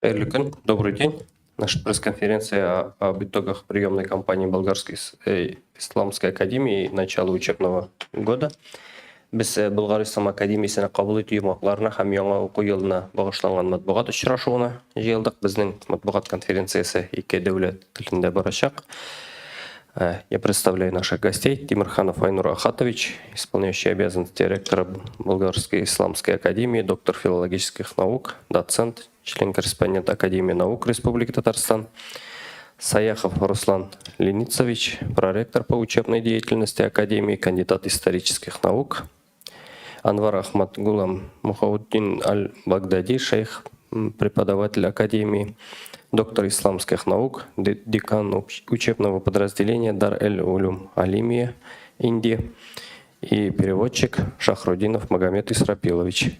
Добрый день. Наша пресс-конференция об итогах приемной кампании Болгарской исламской академии начала учебного года. Біз Болгар Ислам академиясына кабул итүү йомакларына һәм яңа уку йылына багышланган матбугат очрашуына җыелдык. Безнең матбугат конференциясы 2 дәүләт телендә барачак. Я представляю наших гостей. Тимирханов Айнур Ахатович, исполняющий обязанности ректора Болгарской исламской академии, доктор филологических наук, доцент, член-корреспондент Академии наук Республики Татарстан. Саяхов Руслан Леницович, проректор по учебной деятельности Академии, кандидат исторических наук. Анвар Ахмад Гулам Мухауддин Аль-Багдади, шейх, преподаватель Академии, доктор исламских наук, декан учебного подразделения Дар-эль-Улюм Алимия, Индия, и переводчик Шахрудинов Магомед Исрапилович.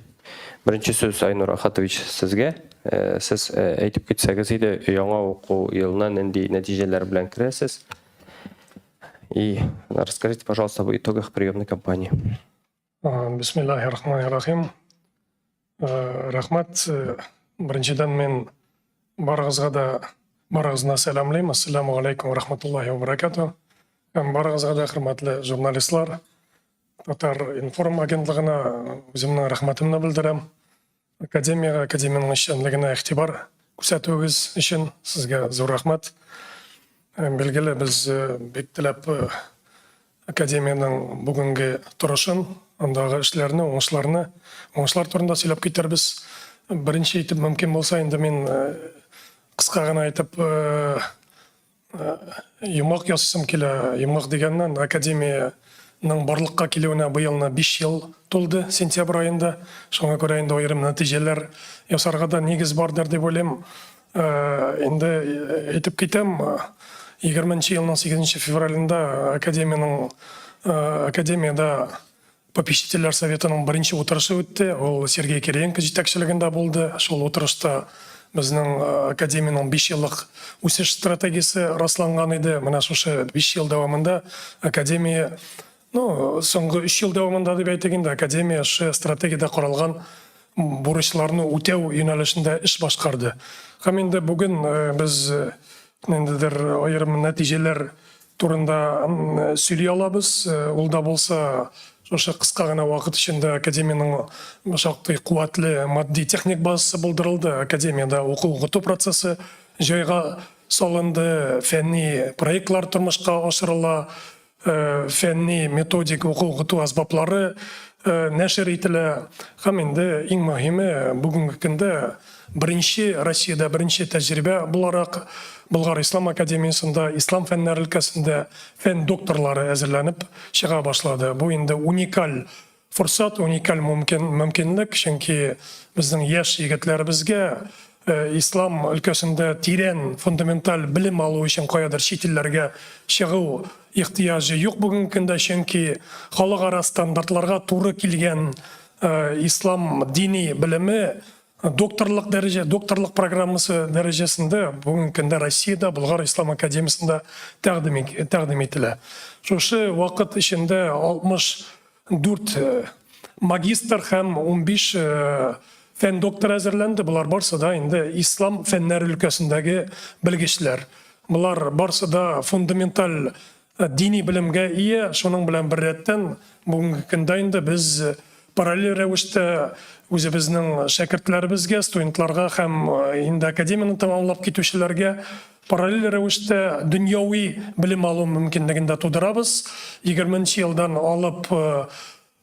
Бірінші сөз Айнур Ахатович сізге. Сіз әйтіп кетсеңіз еді, яңа оқу йылына нендей нәтижелер белән керәсез. И расскажите, пожалуйста, об итогах приемной кампании. Бисмиллахир-рахманир-рахим. Рахмат. Біріншіден мен барығызна сәламлеймін. Ассаламу алейкум рахматуллахи ва баракату. Барығызға да құрметті журналистлар, Татар информ агентлігіне өзімнің рахматымны білдірем. Академияның эшчәнлегенә игътибар күрсәтүегез өчен сезгә зур рахмат. Белгілі, біз бик теләп академияның бүгінгі торышын, андағы эшләрне, уңышлар турында сөйләп китербез. Беренче итеп мөмкин булса, инде мен кыска гына айтып йомак ясасым килә. Йомак дигәннән академияның барлыкка килүенә быелны 5 ел тулды, сентябрь айында. Шуңа күрә инде аерым нәтиҗәләр ясарга да нигез бардыр дип уйлыйм. Инде әйтеп китәм, 20 елның 8 февралендә академияда попечительләр советының беренче утырышы үтте. Ул Сергей Кириенко җитәкчелегендә булды. Шул утырышта безнең академияның 5 еллык үсеш стратегиясе расланган иде. Менә шушы 5 ел дәвамында академия, соңгы 3 ел дәвамында дип әйтегәндә, академия стратегиядә каралган бурычларны үтәү юнәлешендә эш башкарды. Һәм инде бүген без нендедер аерым нәтиҗәләр турында сөйли алабыз. Ул да булса, шушы кыска гына вакыт эчендә академияның шактый куатлы матди техник базасы булдырылды. Академияда уку-укыту процессы җайга салынды, фәнни проектлар тормышка ашырыла, фәнни методик уку-укыту асбаплары нәшер ителә. Һәм инде иң мөһиме, бүгенге көндә Россиядә беренче тәҗрибә буларак Болгар Ислам академиясында ислам фәннәре өлкәсендә фән докторлары әзерләнеп чыга башлады. Бу инде уникаль форсат, уникаль мөмкинлек, чөнки безнең яшь егетләребезгә ислам өлкәсендә тирән фундаменталь белем алу өчен каядыр чит илләргә чыгу ихтыяҗы юк бүгенге көндә, чөнки халыкара стандартларга туры килгән ислам дини белеме докторлык программасы дәрәҗәсендә бүгенге көндә Россиядә Болгар Ислам академиясында тәкъдим ителә. Шушы вакыт эчендә 64 магистр һәм 15 фән доктор әзерләнде. Булар барсы да инде ислам фәннәре өлкәсендәге белгечләр. Булар барсы да фундаменталь дини белемгә ия. Шуның белән бер рәттән бүгенге көндә инде без параллель рәвештә үзебезнең шәкертләребезгә, студентларга һәм инде академияны тәмамлап китүчеләргә параллель рәвештә дөньяви белем алу мөмкинлеген дә тудырабыз. 20 елдан алып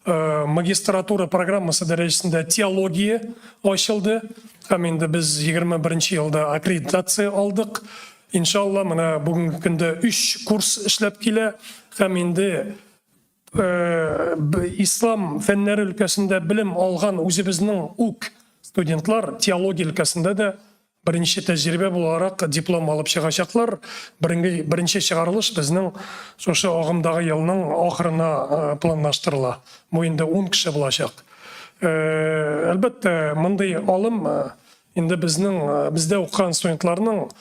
магистратура программасы дәрәҗәсендә теология ачылды. Һәм инде без 21 елда аккредитация алдык. Иншалла, менә бүгенге көндә 3 курс эшләп килә. Һәм инде ислам фәннәре өлкәсендә белем алган үзебезнең ук студентлар теология өлкәсендә дә беренче тәҗрибә буларак диплом алып чыгачаклар. Беренче чыгарылыш безнең шушы агымдагы елның ахырына планлаштырыла. Бу инде 10 кеше булачак. Әлбәттә, мондай алым инде бездә укыган студентларның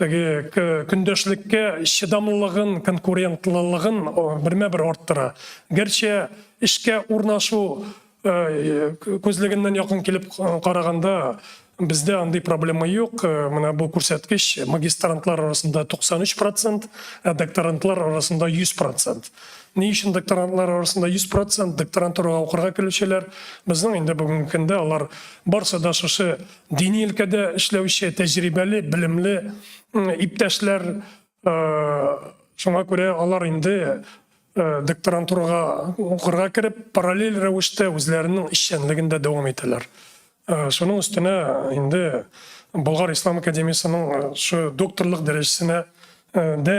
көндәшлеккә чыдамлылыгын, конкурентлылыгын бермә-бер арттыра. Гәрчә эшкә урнашу күзлегеннән якын килеп караганда Бізде андай проблема жоқ. Мына бұл көрсеткіш магистрантлар арасында 93%, докторантлар арасында 100%. Не үшін докторантлар арасында 100%, докторантураға оқырға келушілер біздің енді бүгінгі күнде алар барса да шушы дини өлкәдә эшләүче тәҗрибәле, белемле иптәшләр, шуңа күрә алар инде докторантураға оқырға кереп, параллель рәвештә үзләренең эшчәнлегендә дәвам итәләр. Шуның өстенә инде Болгар Ислам академиясының шу докторлык дәрәҗәсенә дә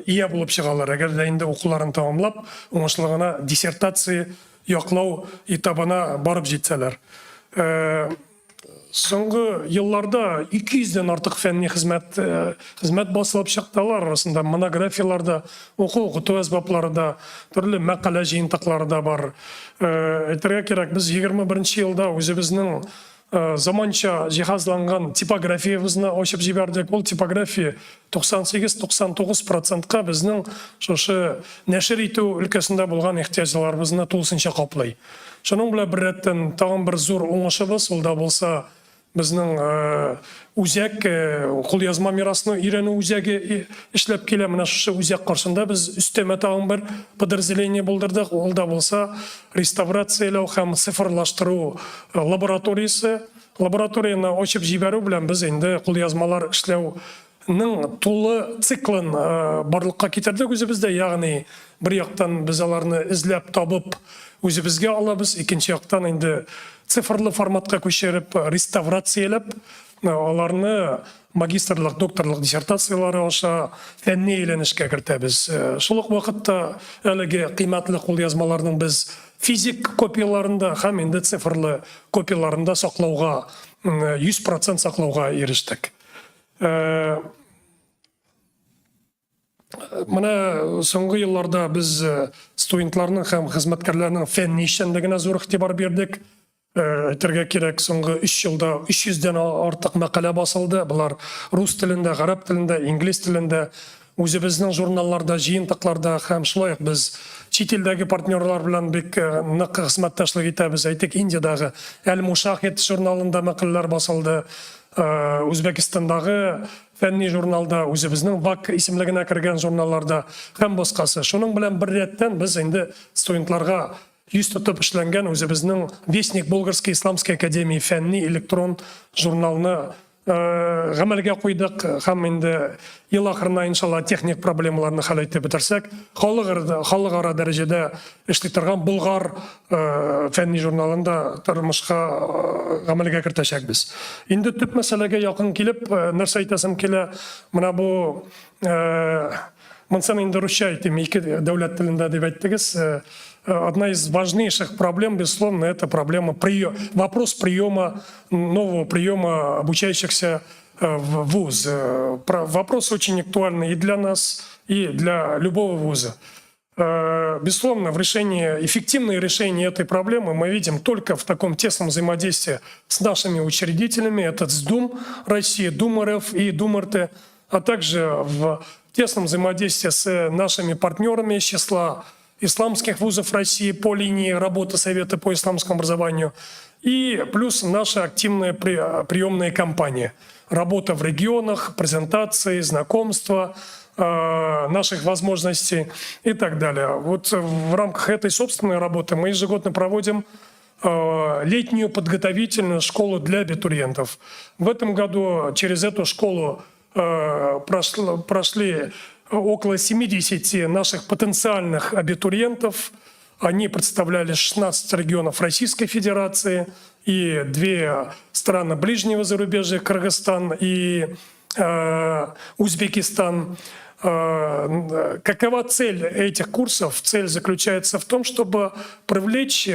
ия булып чыгалар. Әгәр дә инде укуларын тәмамлап, уңышлы гына диссертация яклау этабына барып җитсәләр. Соңгы елларда 200-дән артык фәнни хезмәт басылып чыктылар, арасында монографияларда, укыту әсбапларында, төрле мәкалә җыентыклары да бар. Әйтергә кирәк, біз 21-нче елда үзебезнең заманча җиһазланган типографиябызны ачып җибәрдек. Ул типография 98-99%-ка безнең шушы нәшер итү өлкәсендә булган ихтиҗларыбызны тулысынча каплый. Шуның белән бер рәттән тагын бер зур уңышыбыз ул да булса безнең үзәк кулъязма мирасын өйрәнү үзәге эшләп килә. Менә шушы үзәк каршында без өстәмә тагын бер подразделение булдырдык. Ул да булса реставрацияләү һәм цифрлаштыру лабораториясе. Лабораторияны ачып җибәрү белән без инде кулъязмалар эшләүнең тулы циклын барлыкка китердек үзебездә. Ягъни бер яктан без аларны эзләп табып үзебезгә алабыз, икенче яктан инде цифрлы форматка күчереп, реставрацияләп, аларны магистрлык, докторлык диссертациялары аша фәнни әйләнешкә кертәбез. Шул ук вакытта әлеге кыйммәтле кулъязмаларның без физик копияларында һәм инде цифрлы копияларында саклауга 100% саклауга ирештек. Менә соңгы елларда біз студентларның һәм хезмәткәрләрнең фәнни эшчәнлегенә зур игътибар бирдек. Әйтергә кирәк, соңгы 3 елда 300-дән артык мәкалә басылды. Булар рус телендә, гарәп телендә, инглиз телендә, үзебезнең журналларда, җыентыкларда һәм шулай ук без чит илдәге партнерлар белән бик нык хезмәттәшлек итәбез. Әйтик, Индиядагы Әл-Мушахид журналында мәкаләләр басылды. Үзбәкистандагы фәнни журналда, үзебезнең ВАК исемлегенә кергән журналларда һәм башкасы. Шуның белән бер рәттән без инде студентларга йөз тотып эшләнгән үзебезнең Вестник Болгарской Исламской академии фәнни электрон журналны гамәлгә куйдык һәм инде ел ахырына иншалла техник проблемаларны хәл итеп бетерсәк, халыкара дәрәҗәдә эшли торган Болгар фәнни журналында тормышка гамәлгә кертәчәкбез. Инде төп мәсьәләгә якын килеп, нәрсә әйтәсем килә, менә бу монсын инде русча әйтим, ике дәүләт телендә дип әйттегез. Одна из важнейших проблем, безусловно, это вопрос приема, нового приема обучающихся в вуз. Вопрос очень актуальный и для нас, и для любого вуза. Безусловно, эффективное решение этой проблемы мы видим только в таком тесном взаимодействии с нашими учредителями. Это СДУМ России, ДУМ РФ и ДУМ РТ, а также в тесном взаимодействии с нашими партнерами из числа исламских вузов России по линии работы Совета по исламскому образованию и плюс наша активная приемная кампания. Работа в регионах, презентации, знакомства, наших возможностей и так далее. Вот в рамках этой собственной работы мы ежегодно проводим летнюю подготовительную школу для абитуриентов. В этом году через эту школу прошли около 70 наших потенциальных абитуриентов. Они представляли 16 регионов Российской Федерации и 2 страны ближнего зарубежья, Кыргызстан и Узбекистан. Какова цель этих курсов? Цель заключается в том, чтобы привлечь,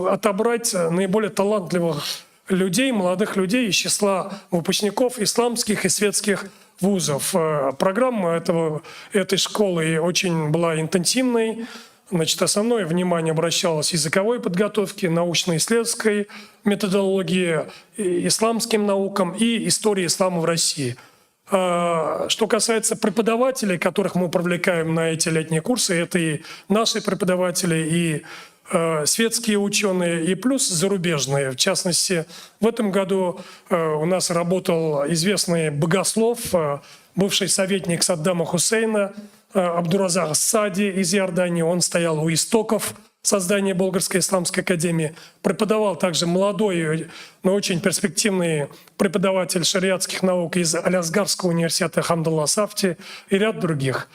отобрать наиболее талантливых людей, молодых людей из числа выпускников исламских и светских вузов. Программа этой школы очень была интенсивной. Значит, основное внимание обращалось к языковой подготовке, научно-исследовательской методологии, исламским наукам и истории ислама в России. Что касается преподавателей, которых мы привлекаем на эти летние курсы, это и наши преподаватели, и светские ученые и плюс зарубежные. В частности, в этом году у нас работал известный богослов, бывший советник Саддама Хусейна Абдуразак Сади из Иордании. Он стоял у истоков создания Болгарской исламской академии. Преподавал также молодой, но очень перспективный преподаватель шариатских наук из Алязгарского университета Хамдулла Сафти и ряд других.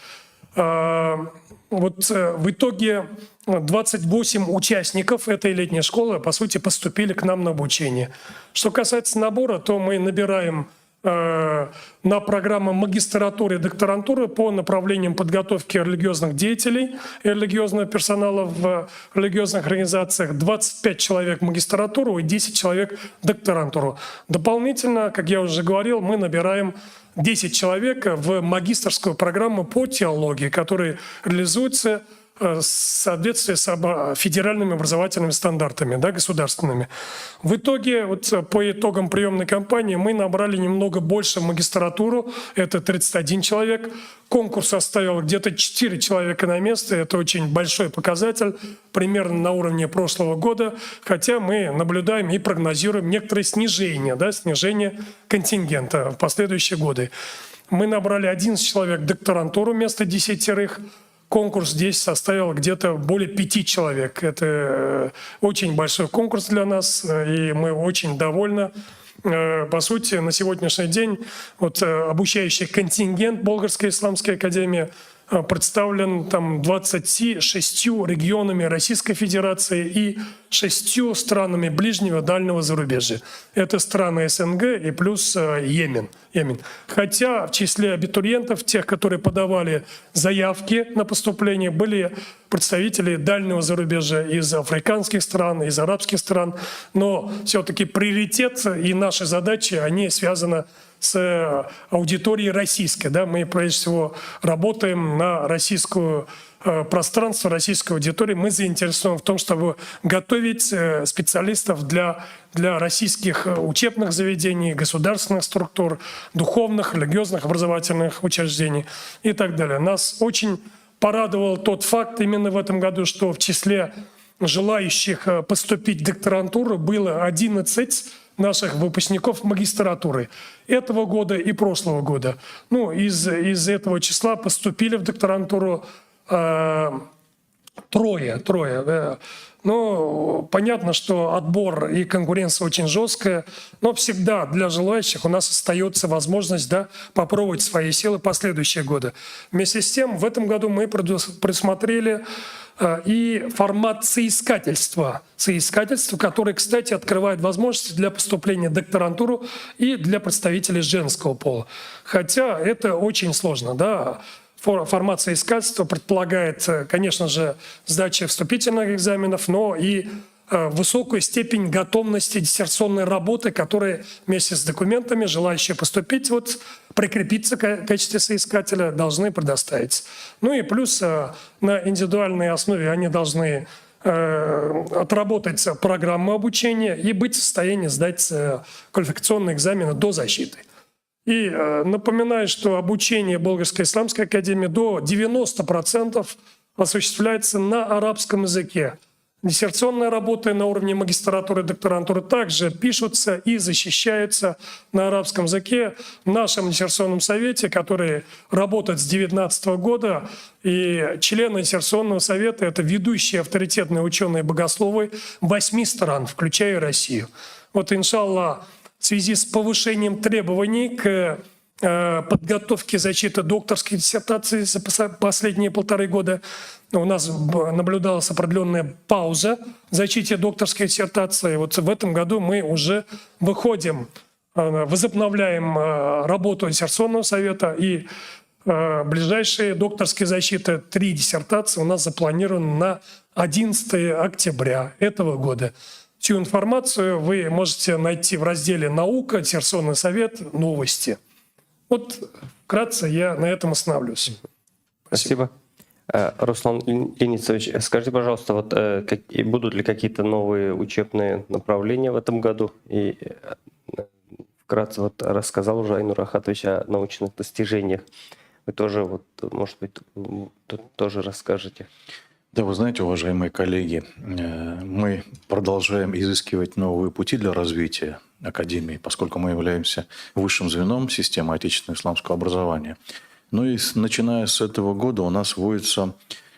Вот в итоге 28 участников этой летней школы, по сути, поступили к нам на обучение. Что касается набора, то мы набираем на программы магистратуры и докторантуры по направлениям подготовки религиозных деятелей и религиозного персонала в религиозных организациях, 25 человек в магистратуру и 10 человек в докторантуру. Дополнительно, как я уже говорил, мы набираем 10 человек в магистерскую программу по теологии, которая реализуется в соответствии с федеральными образовательными стандартами, да, государственными. В итоге, вот по итогам приемной кампании, мы набрали немного больше в магистратуру, это 31 человек. Конкурс составил где-то 4 человека на место, это очень большой показатель, примерно на уровне прошлого года, хотя мы наблюдаем и прогнозируем некоторое снижение, да, снижение контингента в последующие годы. Мы набрали 11 человек в докторантуру вместо 10. Конкурс здесь составил где-то более 5 человек. Это очень большой конкурс для нас, и мы очень довольны. По сути, на сегодняшний день вот, обучающий контингент Болгарской исламской академии представлен там 26 регионами Российской Федерации и 6 странами ближнего дальнего зарубежья. Это страны СНГ и плюс Йемен. Хотя в числе абитуриентов, тех, которые подавали заявки на поступление, были представители дальнего зарубежья из африканских стран, из арабских стран. Но все-таки приоритет и наши задачи, они связаны с аудиторией российской. Да? Мы, прежде всего, работаем на российскую пространство, российской аудитории. Мы заинтересованы в том, чтобы готовить специалистов для российских учебных заведений, государственных структур, духовных, религиозных, образовательных учреждений и так далее. Нас очень порадовал тот факт именно в этом году, что в числе желающих поступить в докторантуру было 11 наших выпускников магистратуры этого года и прошлого года. Ну, из этого числа поступили в докторантуру трое. Ну, понятно, что отбор и конкуренция очень жесткая, но всегда для желающих у нас остается возможность, да, попробовать свои силы последующие годы. Вместе с тем, в этом году мы предусмотрели и формат соискательства, который, кстати, открывает возможности для поступления в докторантуру и для представителей женского пола. Хотя это очень сложно, да. Формат соискательства предполагает, конечно же, сдачу вступительных экзаменов, но и высокую степень готовности диссертационной работы, которые вместе с документами желающие поступить, вот, прикрепиться в качестве соискателя, должны предоставить. Ну и плюс на индивидуальной основе они должны отработать программу обучения и быть в состоянии сдать квалификационные экзамены до защиты. И напоминаю, что обучение Болгарской исламской академии до 90% осуществляется на арабском языке. Диссертационные работы на уровне магистратуры и докторантуры также пишутся и защищаются на арабском языке в нашем диссертационном совете, который работает с 2019 года. И члены диссертационного совета — это ведущие авторитетные ученые-богословы 8 стран, включая Россию. Вот, иншаллах, в связи с повышением требований к подготовке защиты докторской диссертации за последние 1,5 года у нас наблюдалась определенная пауза в защите докторской диссертации. Вот в этом году мы уже выходим, возобновляем работу диссертационного совета, и ближайшие докторские защиты, 3 диссертации у нас запланированы на 11 октября этого года. Всю информацию вы можете найти в разделе «Наука», «Диссертационный совет», «Новости». Вот вкратце я на этом остановлюсь. Спасибо. Руслан Леницович, скажите, пожалуйста, вот будут ли какие-то новые учебные направления в этом году? И вкратце вот рассказал уже Айнур Ахатович о научных достижениях. Вы тоже, вот, может быть, тут тоже расскажете. Да, вы знаете, уважаемые коллеги, мы продолжаем изыскивать новые пути для развития Академии, поскольку мы являемся высшим звеном системы отечественного исламского образования. Ну и начиная с этого года у нас вводятся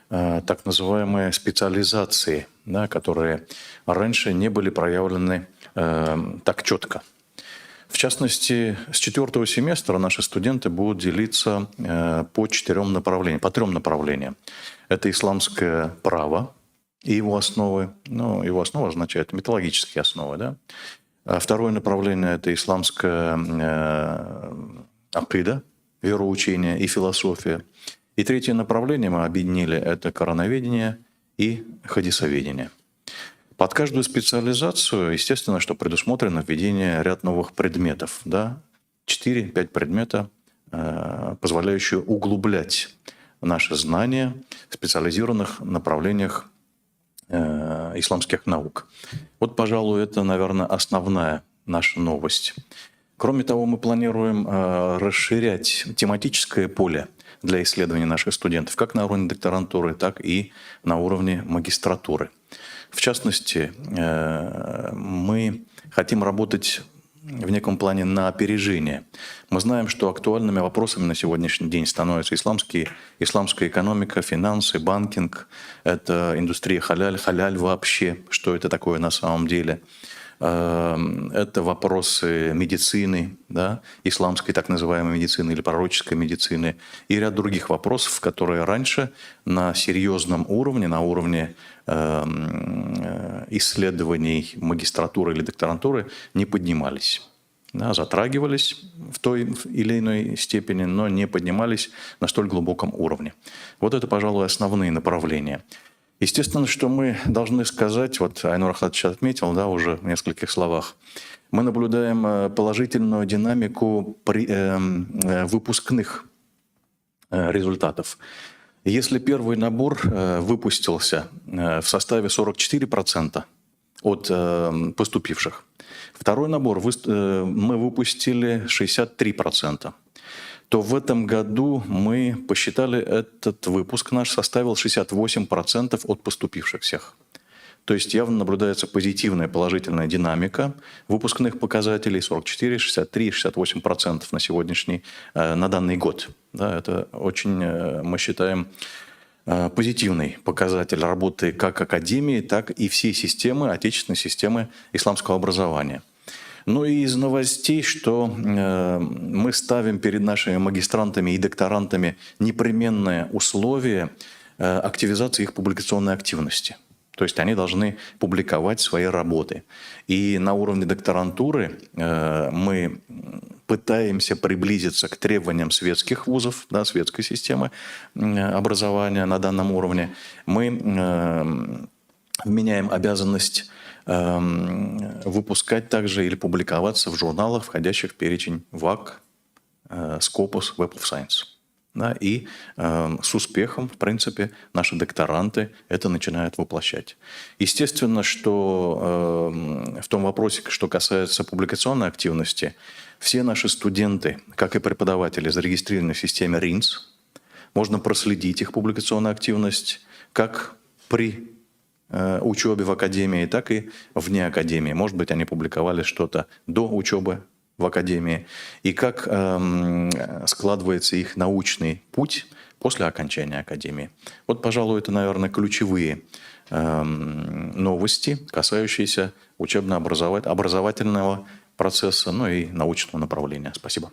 так называемые специализации, да, которые раньше не были проявлены так четко. В частности, с 4-го семестра наши студенты будут делиться по 4 направлениям, по 3 направлениям. Это исламское право и его основы. Ну, его основа означает методологические основы. Да? А второе направление – это исламская акида, вероучение и философия. И третье направление мы объединили – это короноведение и хадисоведение. Под каждую специализацию, естественно, что предусмотрено введение ряд новых предметов. Да? 4-5 предмета, позволяющие углублять наши знания в специализированных направлениях исламских наук. Вот, пожалуй, это, наверное, основная наша новость. Кроме того, мы планируем расширять тематическое поле для исследований наших студентов, как на уровне докторантуры, так и на уровне магистратуры. В частности, мы хотим работать в неком плане на опережение. Мы знаем, что актуальными вопросами на сегодняшний день становятся исламская экономика, финансы, банкинг, это индустрия халяль вообще, что это такое на самом деле. Это вопросы медицины, да, исламской так называемой медицины или пророческой медицины и ряд других вопросов, которые раньше на серьезном уровне, на уровне исследований магистратуры или докторантуры не поднимались. Да, затрагивались в той или иной степени, но не поднимались на столь глубоком уровне. Вот это, пожалуй, основные направления. Естественно, что мы должны сказать, вот Айнур Ахатович отметил, да, уже в нескольких словах, мы наблюдаем положительную динамику выпускных результатов. Если первый набор выпустился в составе 44% от поступивших, второй набор мы выпустили 63%. То в этом году мы посчитали, этот выпуск наш составил 68% от поступивших всех. То есть явно наблюдается позитивная, положительная динамика выпускных показателей 44, 63, 68% на сегодняшний, на данный год. Да, это очень, мы считаем, позитивный показатель работы как Академии, так и всей системы, отечественной системы исламского образования. Ну и из новостей, что мы ставим перед нашими магистрантами и докторантами непременное условие активизации их публикационной активности. То есть они должны публиковать свои работы. И на уровне докторантуры мы пытаемся приблизиться к требованиям светских вузов, да, светской системы образования на данном уровне. Мы вменяем обязанность выпускать также или публиковаться в журналах, входящих в перечень ВАК, Scopus, Web of Science. Да, и с успехом, в принципе, наши докторанты это начинают воплощать. Естественно, что в том вопросе, что касается публикационной активности, все наши студенты, как и преподаватели, зарегистрированы в системе РИНС. Можно проследить их публикационную активность как при учебе в академии, так и вне академии. Может быть, они публиковали что-то до учебы в академии, и как складывается их научный путь после окончания академии. Вот, пожалуй, это, наверное, ключевые новости, касающиеся учебно-образовательного процесса, ну и научного направления. Спасибо.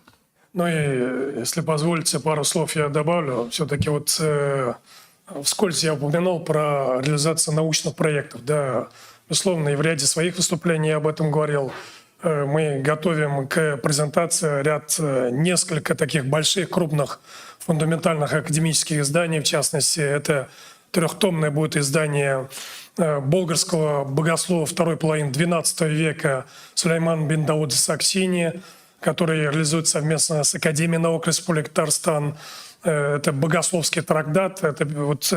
Ну и, если позволите, пару слов я добавлю. Все-таки вот вскользь я упомянул про реализацию научных проектов. Да, безусловно, и в ряде своих выступлений я об этом говорил. Мы готовим к презентации несколько таких больших, крупных, фундаментальных академических изданий. В частности, это трехтомное будет издание болгарского богослова второй половины XII века Сулейман бин Дауд Саксини, который реализуется совместно с Академией наук Республики Татарстан. Это богословский трактат, это вот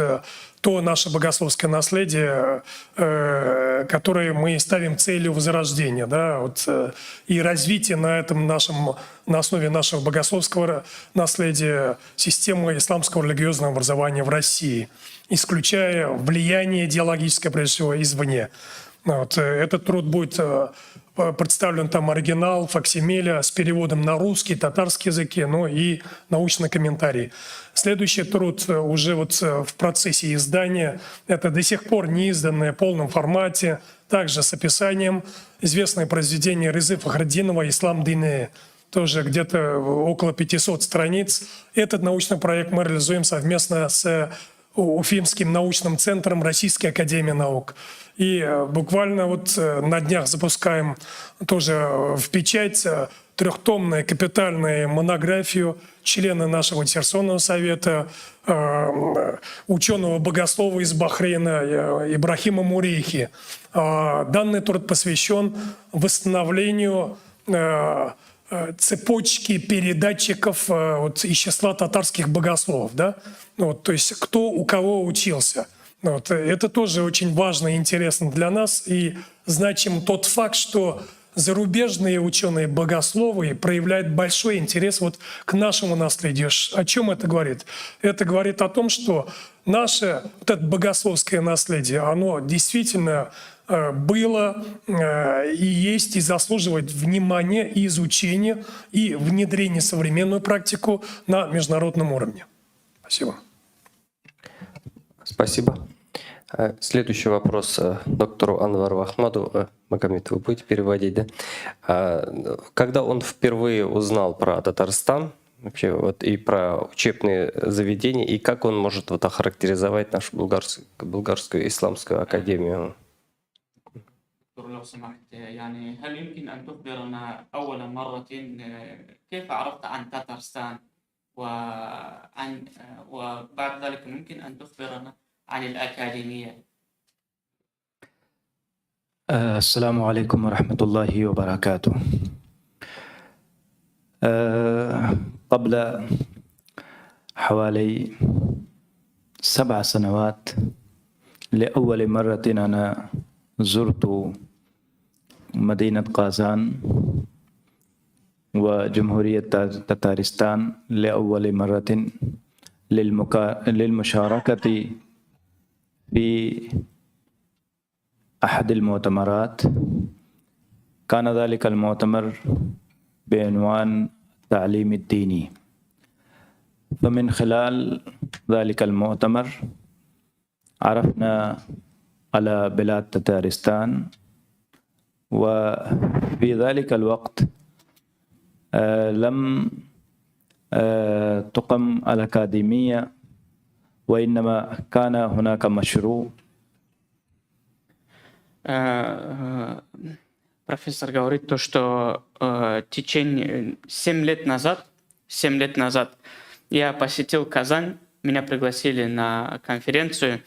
то наше богословское наследие, которое мы ставим целью возрождения, да, вот, и развития на основе нашего богословского наследия системы исламского религиозного образования в России, исключая влияние идеологическое, прежде всего, извне. Вот, этот труд будет представлен там оригинал, факсимиле с переводом на русский, татарский языки, ну и научный комментарий. Следующий труд уже вот в процессе издания, это до сих пор не изданное в полном формате, также с описанием известное произведение Рызы Фахриддинова «Ислам дины», тоже где-то около 500 страниц. Этот научный проект мы реализуем совместно с Уфимским научным центром Российской академии наук. И буквально вот на днях запускаем тоже в печать трехтомную капитальную монографию члена нашего диссертационного совета, ученого-богослова из Бахрейна Ибрахима Мурейхи. Данный труд посвящен восстановлению цепочки передатчиков вот, из числа татарских богословов, да? Вот, то есть кто у кого учился. Вот, это тоже очень важно и интересно для нас, и значим тот факт, что зарубежные ученые-богословы проявляют большой интерес вот к нашему наследию. О чем это говорит? Это говорит о том, что наше вот это богословское наследие, оно действительно было и есть, и заслуживает внимания и изучения, и внедрения в современную практику на международном уровне. Спасибо. Спасибо. Следующий вопрос доктору Анвару Ахмаду. Магомед, вы будете переводить, да? Когда он впервые узнал про Татарстан, вообще вот и про учебные заведения, и как он может вот охарактеризовать нашу Болгарскую исламскую академию? لو سمحت يعني هل يمكن أن تخبرنا أول مرة كيف عرفت عن تترستان وبعد ذلك ممكن أن تخبرنا عن الأكاديمية؟ السلام عليكم ورحمة الله وبركاته. قبل حوالي 7 سنوات لأول مرة أنا زرت مدينة قازان وجمهورية تتارستان لأول مرة للمشاركة في أحد المؤتمرات. كان ذلك المؤتمر بعنوان التعليم الديني، فمن خلال ذلك المؤتمر عرفنا على بلاد تتارستان، وفي ذلك الوقت لم تقم الأكاديمية، وإنما كان هناك مشروع. Профессор говорит то, что в течение 7 лет назад я посетил Казань, меня пригласили на конференцию,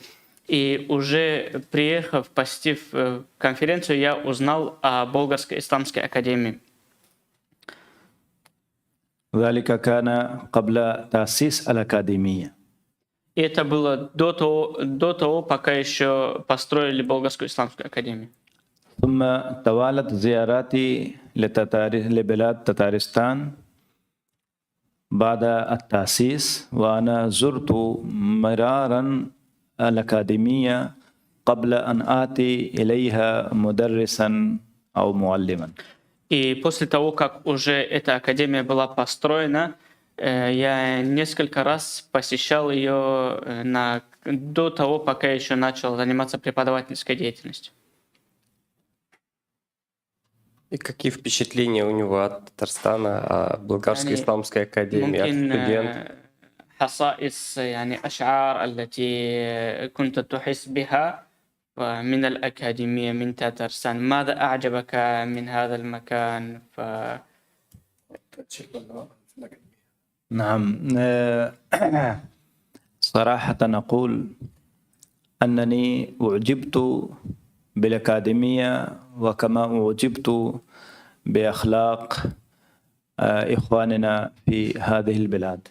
и уже приехав, посетив конференцию, я узнал о Болгарской исламской академии. ذلك كان قبل تأسيس الأكاديمية. И это было до того, пока еще построили Болгарскую исламскую академию. ثم توالت زياراتي لبلاد تتارستان بعد التأسيس، وأنا زرت مرارا الأكاديمية قبل أن آتي إليها مدرسا أو معلما. И после того, как уже эта академия была построена, я несколько раз посещал ее до того, пока я еще начал заниматься преподавательской деятельностью. И какие впечатления у него от Татарстана, о Болгарской исламской академии, от студентов? خصائص يعني أشعار التي كنت تحس بها من الأكاديمية من تترستان، ماذا أعجبك من هذا المكان؟ نعم، صراحة أقول أنني أعجبت بالأكاديمية، وكما أعجبت بأخلاق إخواننا في هذه البلاد.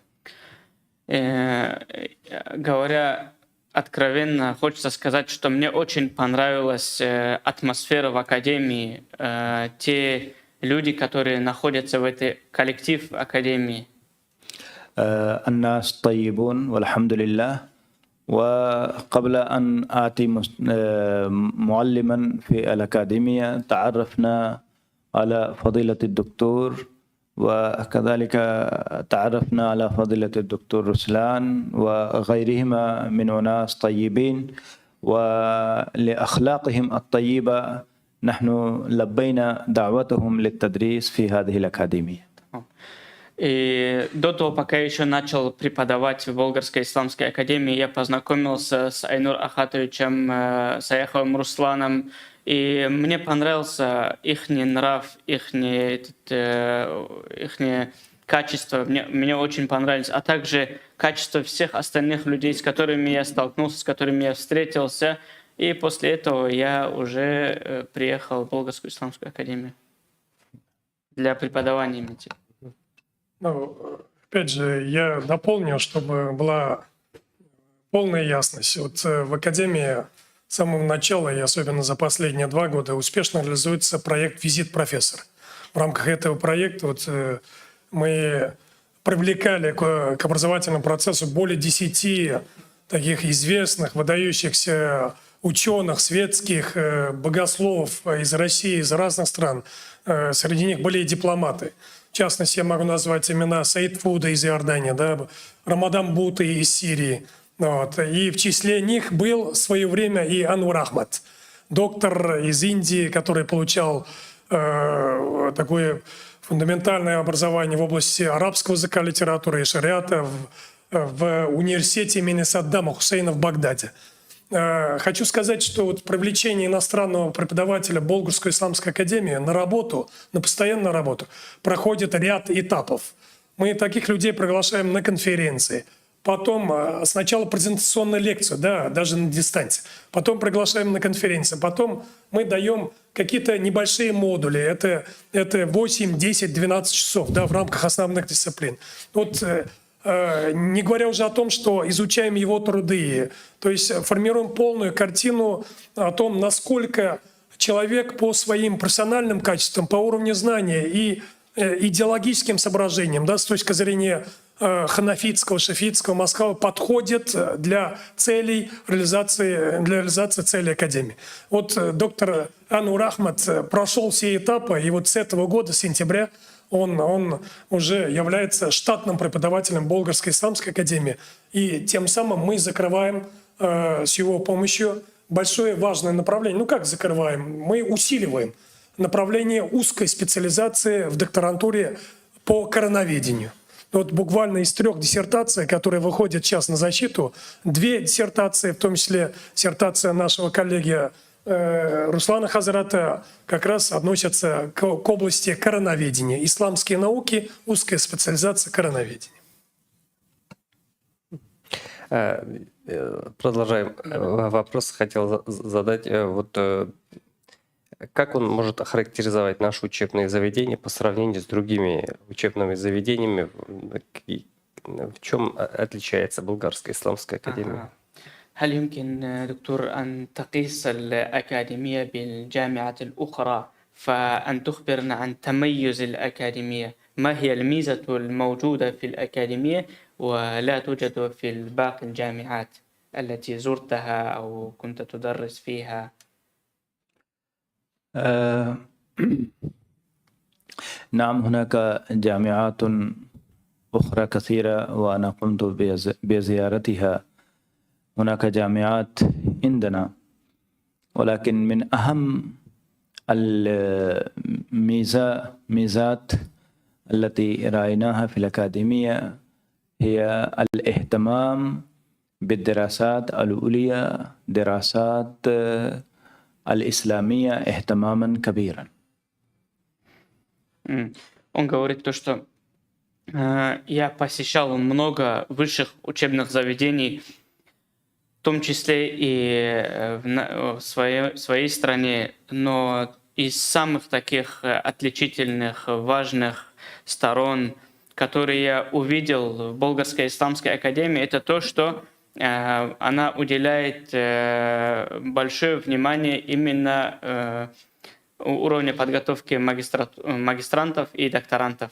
Говоря откровенно, хочется сказать, что мне очень понравилась атмосфера в академии, те люди, которые находятся в этой коллектив академии. الناس طيبون والحمد لله. وقبل أن آتي معلما في الأكاديمية تعرفنا على فضيلة الدكتور، وكذلك تعرفنا على فضيلة الدكتور رسلان وغيرهما من أناس طيبين، ولأخلاقهم الطيبة نحن لبينا دعوتهم للتدريس في هذه الأكاديمية. И до того, пока я еще начал преподавать в Болгарской исламской академии, я познакомился с Айнур Ахатовичем, Саяховым Русланом, и мне понравился их нрав, их качество, мне очень понравились, а также качество всех остальных людей, с которыми я столкнулся, с которыми я встретился, и после этого я уже приехал в Болгарскую исламскую академию для преподавания МИТИ. Ну, опять же, я дополню, чтобы была полная ясность. Вот в Академии с самого начала, и особенно за последние 2 года, успешно реализуется проект «Визит профессора». В рамках этого проекта мы привлекали к образовательному процессу более 10 таких известных, выдающихся ученых, светских, богословов из России, из разных стран. Среди них были и дипломаты. В частности, я могу назвать имена Саид Фуда из Иордании, да, Рамадан Буты из Сирии. Вот. И в числе них был в свое время и Анвар Ахмад, доктор из Индии, который получал такое фундаментальное образование в области арабского языка, литературы и шариата в университете имени Саддама Хусейна в Багдаде. Хочу сказать, что вот привлечение иностранного преподавателя в Болгарскую исламскую академию на работу, на постоянную работу, проходит ряд этапов. Мы таких людей приглашаем на конференции. Потом сначала презентационную лекцию, да, даже на дистанции. Потом приглашаем на конференцию. Потом мы даем какие-то небольшие модули. Это 8, 10, 12 часов, да, в рамках основных дисциплин. Вот не говоря уже о том, что изучаем его труды, то есть формируем полную картину о том, насколько человек по своим профессиональным качествам, по уровню знания и идеологическим соображениям, да, с точки зрения ханафитского, шафитского, мазхаба подходит для реализации целей Академии. Вот доктор Анвар Ахмад прошел все этапы, и вот с этого года, с сентября, он уже является штатным преподавателем Болгарской исламской академии. И тем самым мы закрываем с его помощью большое важное направление. Ну как закрываем? Мы усиливаем направление узкой специализации в докторантуре по короноведению. Вот буквально из 3 диссертаций, которые выходят сейчас на защиту, 2 диссертации, в том числе диссертация нашего коллеги Руслана Хазрата, как раз относятся к области короноведения. Исламские науки, узкая специализация короноведения. Продолжаем. Вопрос хотел задать. Вот как он может охарактеризовать наши учебные заведения по сравнению с другими учебными заведениями? В чем отличается Болгарская исламская академия? هل يمكن دكتور أن تقيس الأكاديمية بالجامعات الأخرى فأن تخبرنا عن تميز الأكاديمية؟ ما هي الميزة الموجودة في الأكاديمية ولا توجد في باقي الجامعات التي زرتها أو كنت تدرس فيها؟ نعم، هناك جامعات أخرى كثيرة وأنا قمت بزيارتها. هناك جامعات عندنا، ولكن من أهم الميزات التي رأيناها في الأكاديمية هي الاهتمام بالدراسات العليا، دراسات الإسلامية اهتماما كبيرا. Он говорит то, что я посещал много высших учебных заведений, в том числе и в своей стране, но из самых таких отличительных, важных сторон, которые я увидел в Болгарской исламской академии, это то, что она уделяет большое внимание именно уровню подготовки магистрантов и докторантов,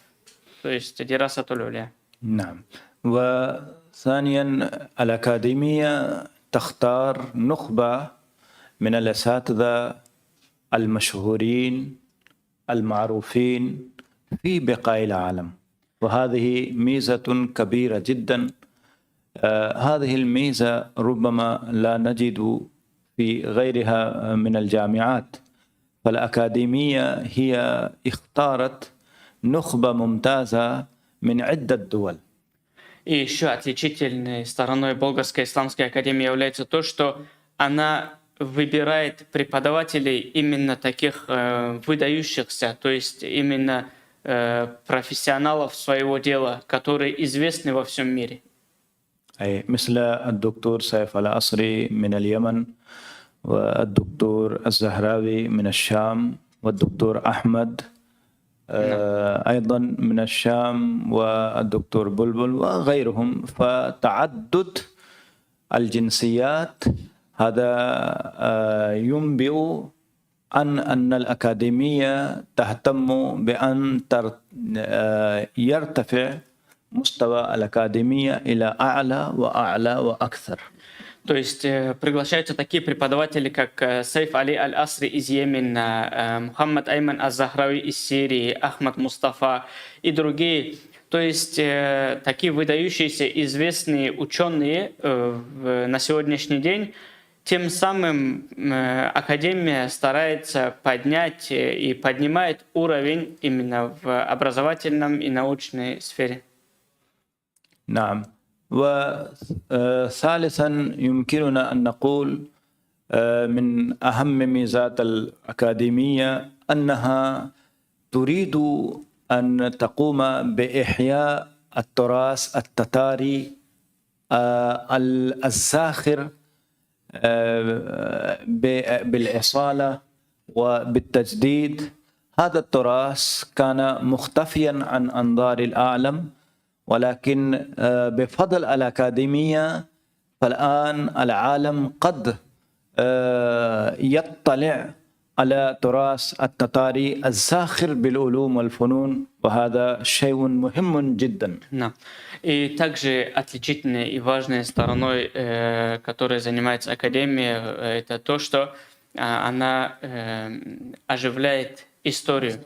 то есть дирасатуль уля. نعم. وثانيا الأكاديمية تختار نخبة من الأساتذة المشهورين المعروفين في بقاع العالم، وهذه ميزة كبيرة جدا. هذه الميزة ربما لا نجد في غيرها من الجامعات، فالأكاديمية هي اختارت نخبة ممتازة من عدة دول. И еще отличительной стороной Болгарской исламской академии является то, что она выбирает преподавателей именно таких выдающихся, то есть именно профессионалов своего дела, которые известны во всем мире. أي مثل الدكتور سيف العصري من اليمن، والدكتور الزهراوي من الشام، والدكتور أحمد أيضا من الشام، والدكتور بلبل وغيرهم. فتعدد الجنسيات هذا ينبئ عن أن الأكاديمية تهتم بأن يرتفع مستوى الأكاديمية إلى أعلى وأعلى وأكثر. То есть приглашаются такие преподаватели, как Сейф Али Аль-Асри из Йемена, Мухаммад Айман Аз-Захрави из Сирии, Ахмад Мустафа и другие. То есть такие выдающиеся известные ученые на сегодняшний день. Тем самым Академия старается поднять и поднимает уровень именно в образовательном и научной сфере. نعم. وثالثا يمكننا أن نقول من أهم ميزات الأكاديمية أنها تريد أن تقوم بإحياء التراث التتاري الزاخر بالإصالة وبالتجديد. هذا التراث كان مختفيا عن أنظار العالم، ولكن بفضل الأكاديمية فالآن العالم قد يطلع على تراث التتاري الزاخر بالعلوم والفنون، وهذا شيء مهم جدا. Да. И также отличительной и важной стороной, которой занимается Академия, это то, что она оживляет историю,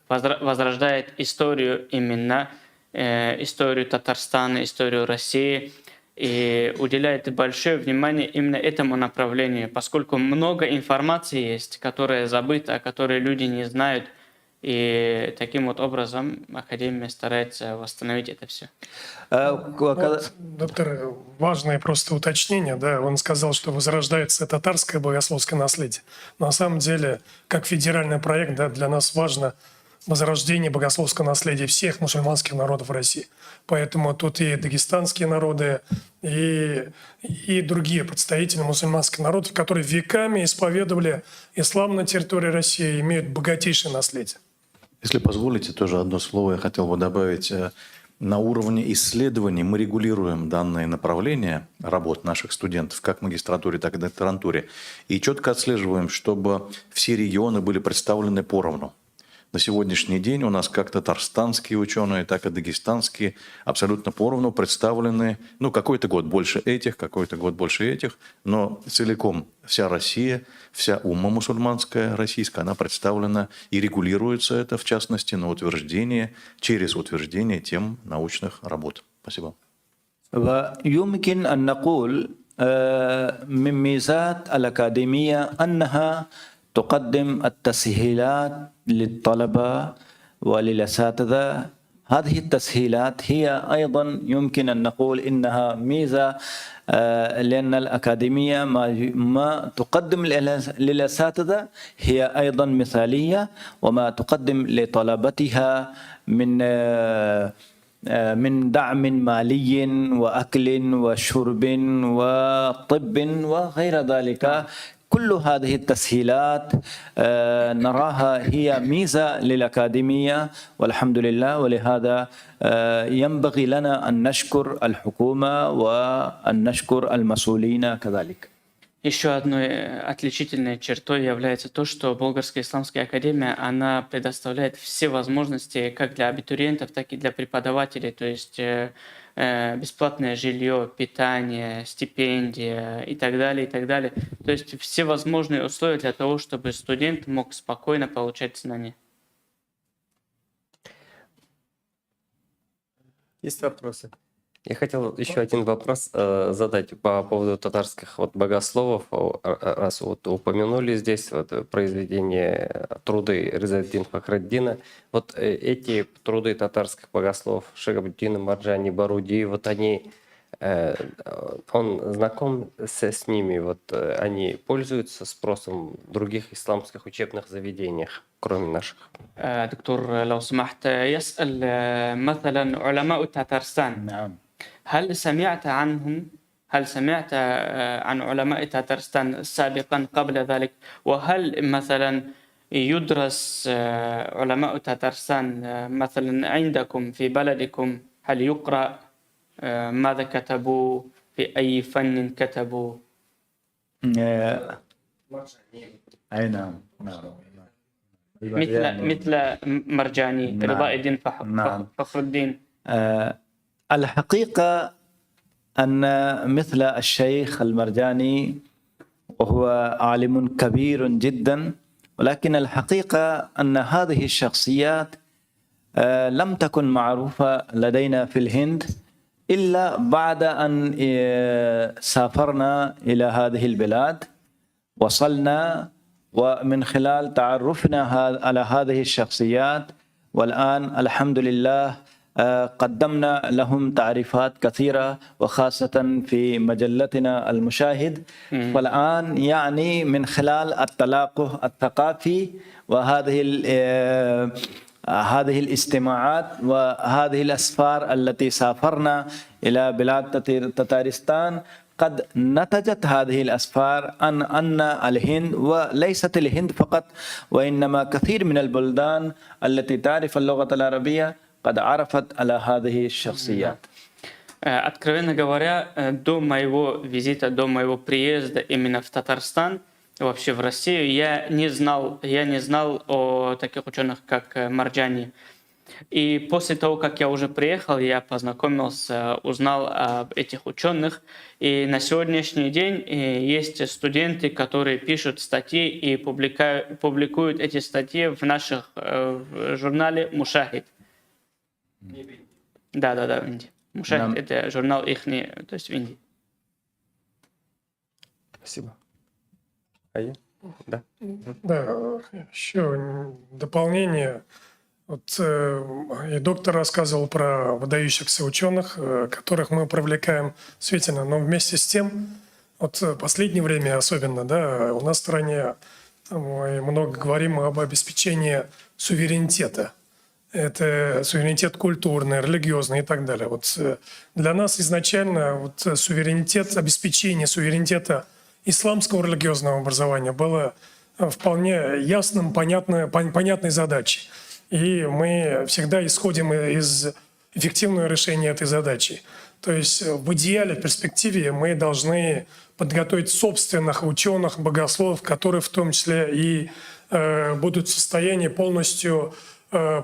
возрождает историю именно, историю Татарстана, историю России, и уделяет большое внимание именно этому направлению, поскольку много информации есть, которая забыта, о которой люди не знают, и таким вот образом Академия старается восстановить это все. Вот, доктор, важное просто уточнение, да, он сказал, что возрождается татарское богословское наследие. Но на самом деле, как федеральный проект, да, для нас важно возрождение богословского наследия всех мусульманских народов России. Поэтому тут и дагестанские народы, и другие представители мусульманских народов, которые веками исповедовали ислам на территории России, имеют богатейшее наследие. Если позволите, тоже одно слово я хотел бы добавить. На уровне исследований мы регулируем данные направления работ наших студентов, как в магистратуре, так и в докторантуре, и четко отслеживаем, чтобы все регионы были представлены поровну. На сегодняшний день у нас как татарстанские ученые, так и дагестанские абсолютно поровну представлены. Ну, какой-то год больше этих, какой-то год больше этих, но целиком вся Россия, вся умма мусульманская, российская, она представлена и регулируется это, в частности, на утверждение, через утверждение тем научных работ. Спасибо. ويمكن أن نقول من ميزات الأكاديمية أنها تقدم التسهيلات للطلبة وللأساتذة. هذه التسهيلات هي أيضا يمكن أن نقول إنها ميزة، لأن الأكاديمية ما تقدم للأساتذة هي أيضا مثالية، وما تقدم لطلبتها من دعم مالي وأكل وشرب وطب وغير ذلك، كل هذه التسهيلات نراها هي ميزة للأكاديمية والحمد لله. ولهذا ينبغي لنا أن نشكر الحكومة وأن نشكر المسؤولين كذلك. Еще одной отличительной чертой является то, что Болгарская исламская академия, она предоставляет все возможности как для абитуриентов, так и для преподавателей, то есть бесплатное жилье, питание, стипендия и так далее, и так далее. То есть все возможные условия для того, чтобы студент мог спокойно получать знания. Есть вопросы? Я хотел еще один вопрос задать по поводу татарских вот богословов. Раз вот упомянули здесь вот произведение труды Ризаддин Фахреддина. Вот эти труды татарских богословов Шагабуддина, Марджани, Баруди, вот они, он знаком с ними, вот они пользуются спросом в других исламских учебных заведениях, кроме наших? دكتور لو سمحت يسأل مثلا علماء تترستان نعم. هل سمعت عنهم؟ هل سمعت عن علماء تترستان سابقا قبل ذلك؟ وهل مثلا يدرس علماء تترستان مثلا عندكم في بلدكم؟ هل يقرأ ماذا كتبوا؟ في أي فن كتبوا؟ أي نعم. مثل مرجاني، نعم. رضا الدين نعم. فخر الدين. الحقيقة أن مثل الشيخ المرجاني وهو عالم كبير جدا، ولكن الحقيقة أن هذه الشخصيات لم تكن معروفة لدينا في الهند إلا بعد أن سافرنا إلى هذه البلاد. وصلنا ومن خلال تعرفنا على هذه الشخصيات، والآن الحمد لله قدمنا لهم تعريفات كثيرة وخاصة في مجلتنا المشاهد. والآن يعني من خلال التلاقح الثقافي وهذه هذه الاستماعات وهذه الأسفار التي سافرنا إلى بلاد تتارستان قد نتجت هذه الأسفار أن الهند، وليست الهند فقط وإنما كثير من البلدان التي تعرف اللغة العربية قد عرفت على هذه الشخصيات. Откровенно говоря, до моего визита, до моего приезда именно в Татарстан, вообще в Россию, я не знал о таких ученых, как Марджани. И после того, как я уже приехал, я познакомился, узнал об этих ученых. И на сегодняшний день есть студенты, которые пишут статьи и публикуют эти статьи в наших в журнале «Мушахид». Да, в Индии. «Мушахид» — это журнал ихний, то есть в Индии. Спасибо. А я? Да. Да, еще дополнение. Вот и доктор рассказывал про выдающихся ученых, которых мы привлекаем действительно, но вместе с тем, вот в последнее время особенно, да, у нас в стране мы много говорим об обеспечении суверенитета. Это суверенитет культурный, религиозный и так далее. Вот для нас изначально вот суверенитет, обеспечение суверенитета исламского религиозного образования было вполне ясным, понятной задачей. И мы всегда исходим из эффективного решения этой задачи. То есть в идеале, в перспективе мы должны подготовить собственных ученых, богословов, которые в том числе и будут в состоянии полностью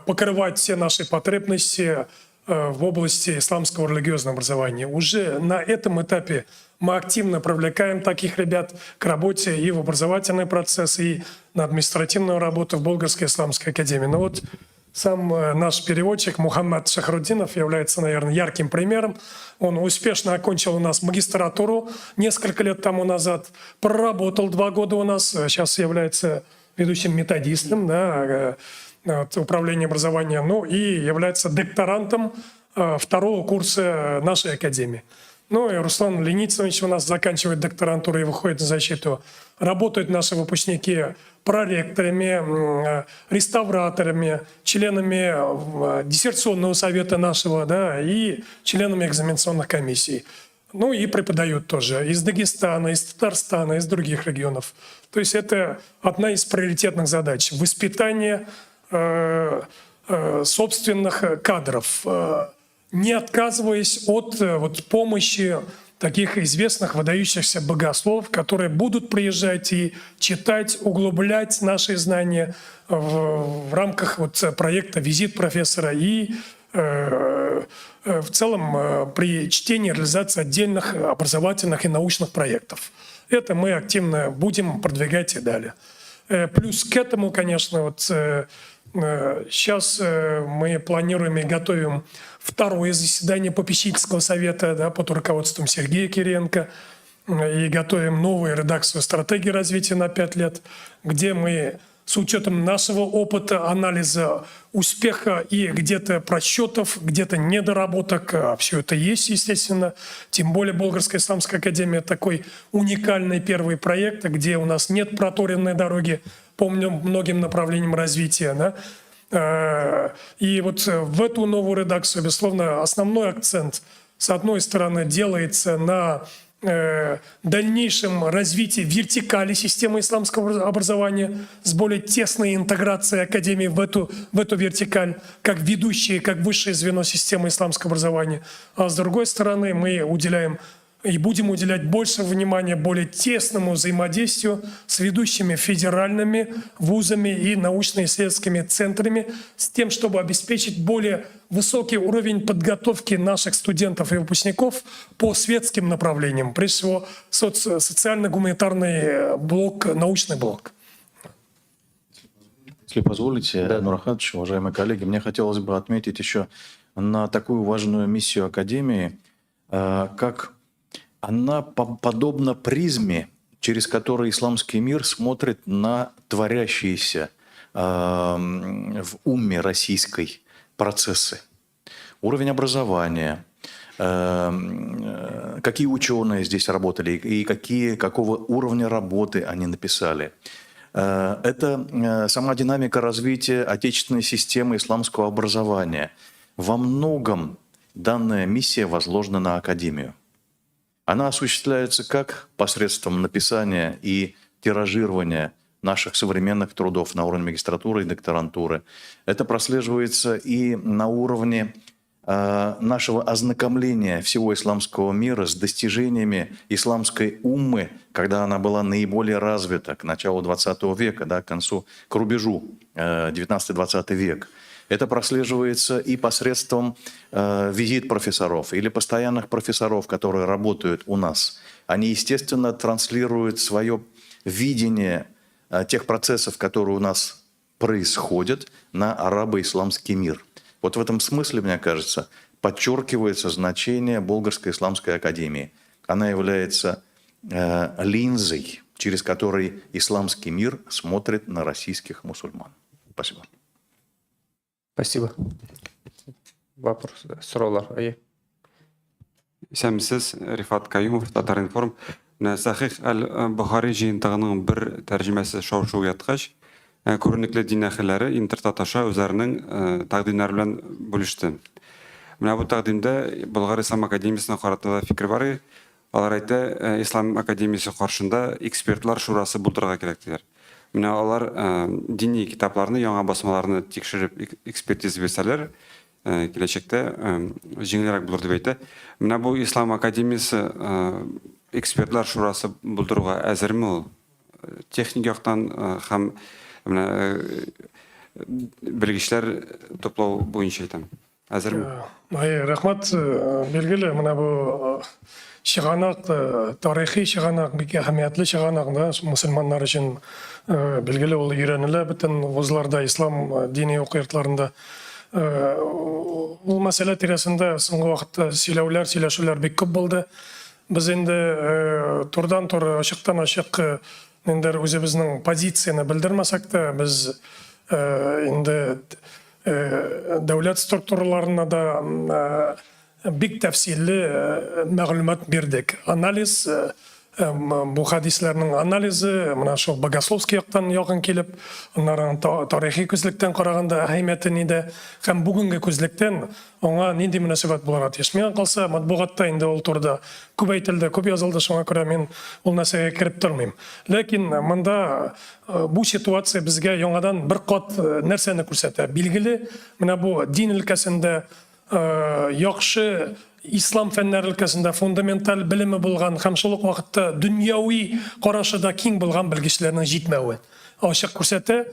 покрывать все наши потребности в области исламского религиозного образования. Уже на этом этапе мы активно привлекаем таких ребят к работе и в образовательный процесс, и на административную работу в Болгарской исламской академии. Но вот сам наш переводчик Мухаммад Шахруддинов является, наверное, ярким примером. Он успешно окончил у нас магистратуру несколько лет тому назад, проработал 2 года у нас, сейчас является ведущим методистом, да, управления образования, ну и является докторантом 2-го курса нашей академии. Ну и Руслан Леницынович у нас заканчивает докторантуру и выходит на защиту. Работают наши выпускники проректорами, реставраторами, членами диссертационного совета нашего, да, и членами экзаменационных комиссий. Ну и преподают тоже из Дагестана, из Татарстана, из других регионов. То есть это одна из приоритетных задач – воспитание собственных кадров, не отказываясь от вот, помощи таких известных, выдающихся богословов, которые будут приезжать и читать, углублять наши знания в рамках вот проекта «Визит профессора» и в целом при чтении и реализации отдельных образовательных и научных проектов. Это мы активно будем продвигать и далее. Плюс к этому, конечно, вот сейчас мы планируем и готовим второе заседание попечительского совета, да, под руководством Сергея Кириенко, и готовим новую редакцию стратегии развития на 5 лет, где мы с учетом нашего опыта, анализа успеха и где-то просчетов, где-то недоработок, а все это есть, естественно. Тем более Болгарская исламская академия такой уникальный первый проект, где у нас нет проторенной дороги по многим направлениям развития. Да? И вот в эту новую редакцию, безусловно, основной акцент, с одной стороны, делается на дальнейшем развитии вертикали системы исламского образования с более тесной интеграцией академии в эту вертикаль, как ведущее, как высшее звено системы исламского образования. А с другой стороны, мы уделяем и будем уделять больше внимания более тесному взаимодействию с ведущими федеральными вузами и научно-исследовательскими центрами с тем, чтобы обеспечить более высокий уровень подготовки наших студентов и выпускников по светским направлениям, прежде всего социально-гуманитарный блок, научный блок. Если позволите, Нур Ахатович, уважаемые коллеги, мне хотелось бы отметить еще на такую важную миссию Академии, как она подобна призме, через которую исламский мир смотрит на творящиеся в умме российской процессы. Уровень образования, какие ученые здесь работали и какого уровня работы они написали. Это сама динамика развития отечественной системы исламского образования. Во многом данная миссия возложена на Академию. Она осуществляется как посредством написания и тиражирования наших современных трудов на уровне магистратуры и докторантуры. Это прослеживается и на уровне нашего ознакомления всего исламского мира с достижениями исламской уммы, когда она была наиболее развита к началу 20 века, да, к рубежу 19-20 век. Это прослеживается и посредством визит профессоров или постоянных профессоров, которые работают у нас. Они, естественно, транслируют свое видение тех процессов, которые у нас происходят, на арабо-исламский мир. Вот в этом смысле, мне кажется, подчеркивается значение Болгарской исламской академии. Она является линзой, через которой исламский мир смотрит на российских мусульман. Спасибо. Спасибо. Вопрос, сұраулар. Сәмсіз Рифат Каюмов, Татар-Информ. Сахих әл-Бухари жиынтығының бір тәржімәсі шау-шу ятқаш, көрнеклі дин әхілері интертаташа өзәрінің тақдимлері білән бөлішті. Менә бұл тақдимде Болгар Ислам Академиясына қаратыда фикір бар. Алар айтты, Ислам Академиясы қаршында экспертлар шурасы бұлдырға керектілер. Менә алар дини китапларны, яңа басмаларны тикшереп экспертиз берсәләр, киләчәктә җиңелрәк булыр дип әйтә. Менә бу Ислам Академиясы экспертлар шурасы булдыруга әзерме ул? Техник яктан һәм менә белгечләр топлау буенча әйтәм. Әзерме? Рахмат, белгеле, менә бу шығанақ, тарихи шығанақ, бик әһәмиятле шығанақ да, мусульманнар өчен белгеле ул өйрәнелә бөтен вузларда, ислам дини укыйртларында. Ул мәсьәлә тирәсендә соңгы вакытта сөйләшүләр бик күп булды. Без инде турдан-тур, ачыктан-ачык үзебезнең позицияны белдермәсәк тә, без инде дәүләт структураларына да бик тәфсилле мәгълүмат бирдек. Анализ бұл хадислердің анализі, мына шол богословский яқтан яғын келіп, онлардың тарихи көзіліктен қарағанда әхиметі неде, һәм бүгінгі көзіліктен оңа нендей мөнәсәбәт боларға тиеш. Мен қалса, матбуғатта енді ол турда көп айтылды, көп язылды, шоңа көрә мен ол нәрсеге кіріп тұрмайым. Ләкин мында бұл ситуация бізге яңадан бір қат нәрсені көрсәтә. Билгеле, мына бұл дин өлкәсендә яхшы ислам фәннәре өлкәсендә фундаменталь белеме булган һәм шул ук вакытта дөньяви карашыда киң булган белгечләрнең җитмәве ачык күрсәтә.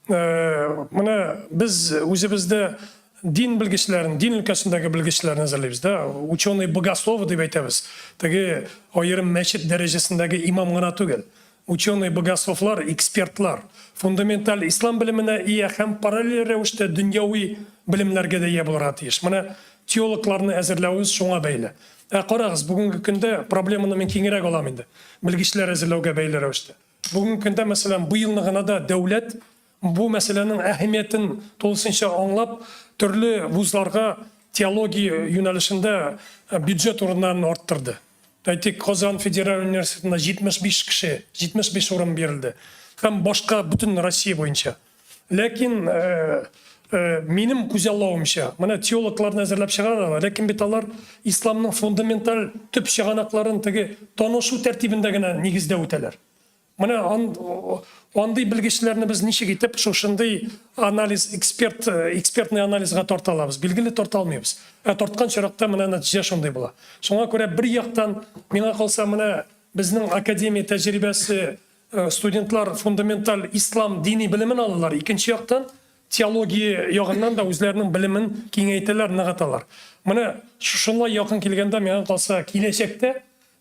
Менә без үзебездә дин белгечләрен, дин өлкәсендәге белгечләрне эзләйбез да, ученый богослов дип әйтәбез. Теге аерым мәчет дәрәҗәсендәге имам гына түгел. Ученый богословлар, экспертлар, фундаменталь ислам белеменә ия һәм параллель рәвештә дөньяви белемнәргә дә ия булырга тиеш. Менә теологларны әзерләүебез шуңа бәйле. Карагыз, бүгенге көндә проблеманы мен киңрәк алам инде. Белгечләр әзерләүгә бәйле рәвештә. Бүгенге көндә, мәсәлән, бу елны гына да дәүләт бу мәсьәләнең әһәмиятен тулысынча аңлап, төрле вузларга теология юнәлешендә бюджет урыннарын арттырды. Әйтик, Казан федераль университетына 75 урын бирелде. Һәм башка бүтән Россия буенча. Ләкин минем күзаллавымча, менә теологларны әзерләп чыгаралар, ләкин бит алар исламның фундаменталь төп чыганакларын теге танышу тәртибендә генә нигездә үтәләр. Менә андый белгечләрне без ничек итеп шушындый анализ, экспертный анализга тарта алабыз? Билгеле тарта алмыйбыз. Тарткан чиракта менә нәтиҗә шундый була. Шуңа күрә бер яктан миңа калса менә безнең академия тәҗрибәсе студентлар фундаменталь ислам дини белемен алалар. Икенче яктан теология ягыннан да үзләренең белемен киңәйтәләр, ныгыталар. Менә шушынлай якын килгәндә миңа калса киләчәктә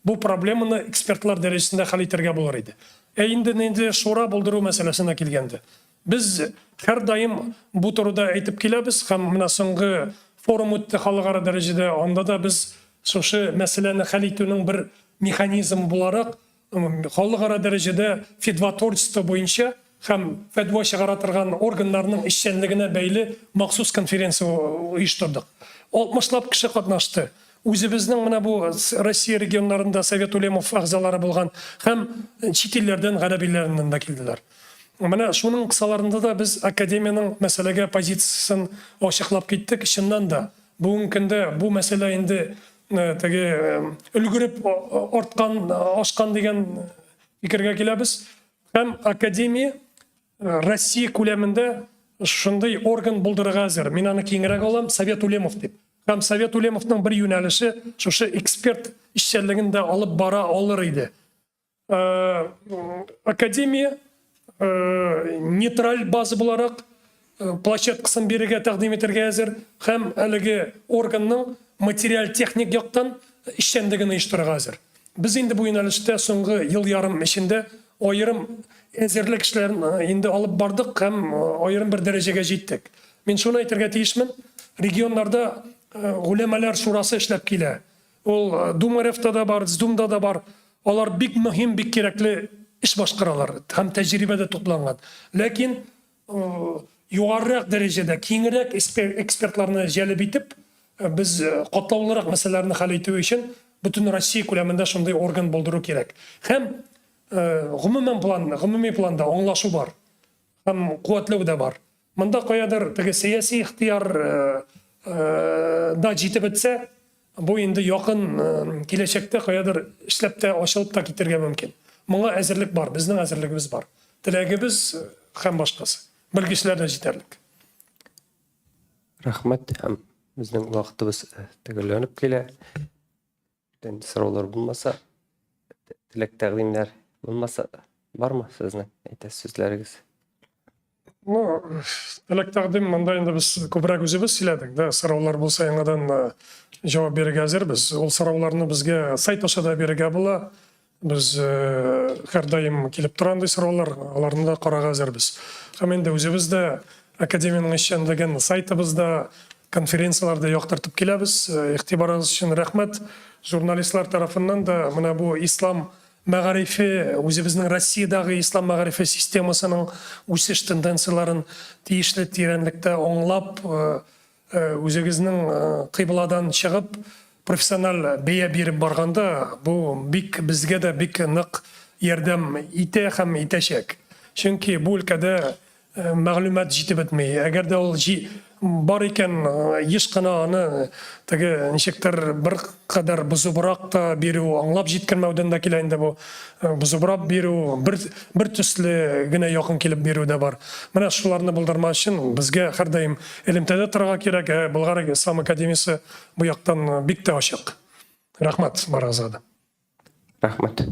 бу проблеманы экспертлар дәрәҗәсендә хәл итәргә булыр иде. Инде шура булдыру мәсьәләсенә килгәндә. Без һәр даим бу турыда әйтеп киләбез һәм менә соңгы форум үтте халыкара дәрәҗәдә, анда да без шушы мәсьәләне хәл итүнең бер механизм буларак халыкара дәрәҗәдә фетва-творчество буенча һәм фәтва чыгара торган органнарның эшчәнлегенә бәйле махсус конференция оештырдык. 60лап кеше катнашты. Үзебезнең менә бу Россия регионнарында Совет улемов агзалары булган һәм чит илләрдән, гарәбиләрдән да килделәр. Менә шуның кысаларында да біз академияның мәсьәләгә позициясын ачыклап киттек. Чыннан да бүгенге көндә бу мәсьәлә инде теге өлгереп ашкан дигән фикергә киләбез. Һәм академия Россия күләмендә шундый орган булдырырга әзер. Мин аны киңрәк алам, Совет улемов дип. Һәм Совет улемовның бер юнәлеше шушы эксперт эшчәнлегендә алып бара алыр иде. Академия нейтраль база буларак площадкасын бирергә тәкъдим итәргә әзер һәм әлеге органның материаль техник яктан эшчәнлеген оештырырга әзер. Без инде бу юнәлештә соңгы ел ярым эчендә аерым әзерлек эшләрен инде алып бардык һәм аерым бер дәрәҗәгә җиттек. Мин шуны әйтергә тиешмен. Регионнарда Улемалар шурасы эшләп килә. Ул Думаревта да бар, Здумда да бар. Алар бик мөһим, бик кирәкле эш башкаралар һәм тәҗрибәдә тупланган. Ләкин югарырак дәрәҗәдә киңрәк экспертларны җәлеп итеп, без катлаулырак мәсьәләләрне хәл итү өчен бөтен Россия күләмендә шундый орган булдыру кирәк. Һәм гомуми планда аңлашу бар. Һәм куәтлеү дә бар. Монда каядыр теге сияси ихтияр да җитеп бетсә, бу инде якын киләчәктә каядыр эшләп тә ачылып та китергә мөмкин. Моңа әзерлек бар, безнең әзерлегебез бар. Теләгебез һәм башкасы. Белгечләр дә җитәрлек. Рәхмәт, һәм безнең вакытыбыз төгәлләнеп килә. Сораулар булмаса, теләк тәкъдимнәр булмаса, бармы сезнең әйтәс сүзләрегез? Теләк тәкъдим монда инде без күбрәк үзебез сөйләдек дә, сораулар булса яңадан җавап бирергә әзербез. Ул сорауларны безгә сайт аша да бирергә була. Без һәр даим килеп торгандай сораулар, аларны да карарга әзербез. Һәм инде үзебез дә академияның эшчәнлеген сайтыбызда, конференцияларда яктыртып киләбез. Игътибарыгыз өчен рәхмәт. Журналистлар тарафыннан да менә бу ислам мәгарифе, үзебезнең Россиядагы ислам мәгарифе системасының үсеш тенденцияларын тиешле тирәнлектә аңлап, үзегезнең кыйбладан чыгып, профессионал бәя биреп барганда, бу бик безгә дә бик нык ярдәм итә һәм итәчәк. Чөнки бу өлкәдә мәгълүмат җитеп бетми. Әгәр дә ул бар икән, еш кына аны теге ничектер бер кадәр бузыбрак та бирү, аңлап җиткермәүдән дә килә инде бу. Бузыбрак бирү, бер төсле генә якын килеп бирү дә бар. Менә шуларны булдырмас өчен безгә һәрдаим элемтәдә торырга кирәк. Болгар Ислам академиясе бу яктан бик тә ачык. Рәхмәт, Маразада. Рахмәт.